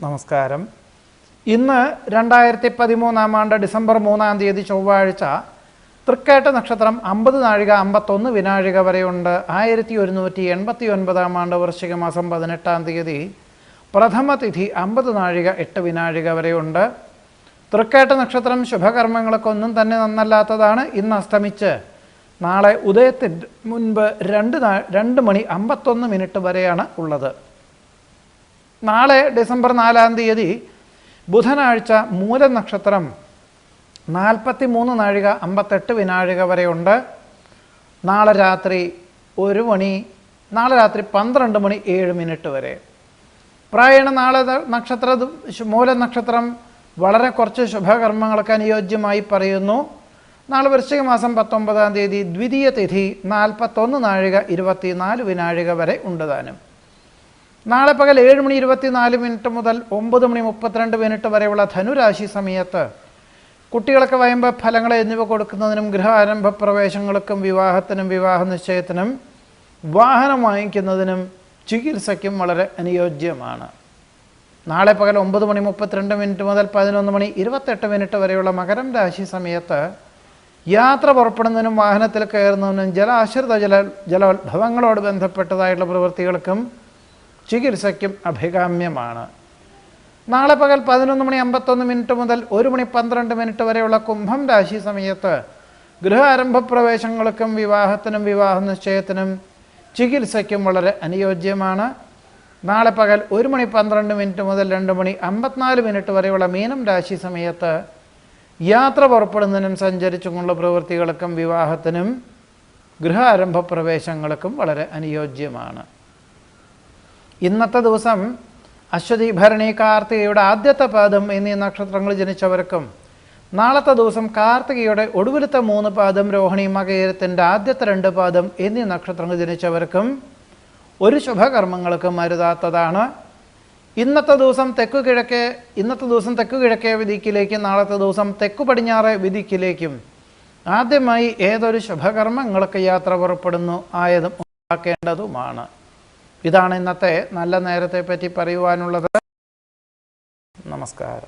നമസ്കാരം. ഇന്ന് 2013 ഡിസംബർ 3 ചൊവ്വാഴ്ച തൃക്കേട്ട നക്ഷത്രം 50 നാഴിക 51 വിനാഴിക വരെയുണ്ട്. 1189 വൃശ്ചിക മാസം 18 പ്രഥമ തിഥി 50 നാഴിക 8 വിനാഴിക വരെയുണ്ട്. തൃക്കേട്ട നക്ഷത്രം ശുഭകർമ്മങ്ങൾക്കൊന്നും തന്നെ നന്നല്ലാത്തതാണ്. ഇന്ന് അസ്തമിച്ച് നാളെ ഉദയത്തിന് മുൻപ് 2 മണി 51 വരെയാണ് ഉള്ളത്. നാളെ ഡിസംബർ 4 ബുധനാഴ്ച മൂലം നക്ഷത്രം 43 നാഴിക 58 വിനാഴിക വരെയുണ്ട്. നാളെ രാത്രി 12 മണി 7 വരെ. പ്രായണ നാളെ മൂലം നക്ഷത്രം വളരെ കുറച്ച് ശുഭകർമ്മങ്ങൾക്ക് അനുയോജ്യമായി പറയുന്നു. നാളെ വൃശ്ചിക മാസം 19 ദ്വിതീയ തിഥി 41 നാഴിക 24 വിനാഴിക വരെ ഉണ്ടതാനും. നാളെ പകൽ 7 മണി 24 മുതൽ 9 മണി 32 വരെയുള്ള ധനുരാശി സമയത്ത് കുട്ടികൾക്ക് വയമ്പ ഫലങ്ങൾ എന്നിവ കൊടുക്കുന്നതിനും ഗൃഹാരംഭ പ്രവേശങ്ങൾക്കും വിവാഹത്തിനും വിവാഹ നിശ്ചയത്തിനും വാഹനം വാങ്ങിക്കുന്നതിനും ചികിത്സയ്ക്കും വളരെ അനുയോജ്യമാണ്. നാളെ പകൽ 9 മണി 32 മുതൽ 11 മണി 28 വരെയുള്ള മകരം രാശി സമയത്ത് യാത്ര പുറപ്പെടുന്നതിനും വാഹനത്തിൽ കയറുന്നതിനും ജലാശ്രിത ജലോത്ഭവങ്ങളോട് ബന്ധപ്പെട്ടതായിട്ടുള്ള പ്രവൃത്തികൾക്കും ചികിത്സയ്ക്കും അഭികാമ്യമാണ്. നാളെ പകൽ 11 മണി 51 മുതൽ 1 മണി 12 വരെയുള്ള കുംഭം രാശി സമയത്ത് ഗൃഹാരംഭ പ്രവേശങ്ങൾക്കും വിവാഹത്തിനും വിവാഹ നിശ്ചയത്തിനും ചികിത്സയ്ക്കും വളരെ അനുയോജ്യമാണ്. നാളെ പകൽ 1 മണി 12 മുതൽ 2 മണി 54 വരെയുള്ള മീനം രാശി സമയത്ത് യാത്ര പുറപ്പെടുന്നതിനും സഞ്ചരിച്ചുകൊണ്ടുള്ള പ്രവൃത്തികൾക്കും വിവാഹത്തിനും ഗൃഹാരംഭ പ്രവേശങ്ങൾക്കും വളരെ അനുയോജ്യമാണ്. ഇന്നത്തെ ദിവസം അശ്വതി ഭരണി കാർത്തികയുടെ ആദ്യത്തെ പാദം എന്നീ നക്ഷത്രങ്ങൾ ജനിച്ചവർക്കും നാളത്തെ ദിവസം കാർത്തികയുടെ ഒടുവിലത്തെ 3 പാദം രോഹിണി മകയിരത്തിൻ്റെ ആദ്യത്തെ 2 പാദം എന്നീ നക്ഷത്രങ്ങൾ ജനിച്ചവർക്കും ഒരു ശുഭകർമ്മങ്ങൾക്കും അരുതാത്തതാണ്. ഇന്നത്തെ ദിവസം തെക്കു കിഴക്കേ വിദിക്കിലേക്കും നാളത്തെ ദിവസം തെക്കു പടിഞ്ഞാറ് വിദിക്കിലേക്കും ആദ്യമായി ഏതൊരു ശുഭകർമ്മങ്ങൾക്ക് യാത്ര പുറപ്പെടുന്നു ആയതും ഉണ്ടാക്കേണ്ടതുമാണ്. ഇതാണ് ഇന്നത്തെ നല്ല നേരത്തെ പറ്റി പറയുവാനുള്ളത്. നമസ്കാരം.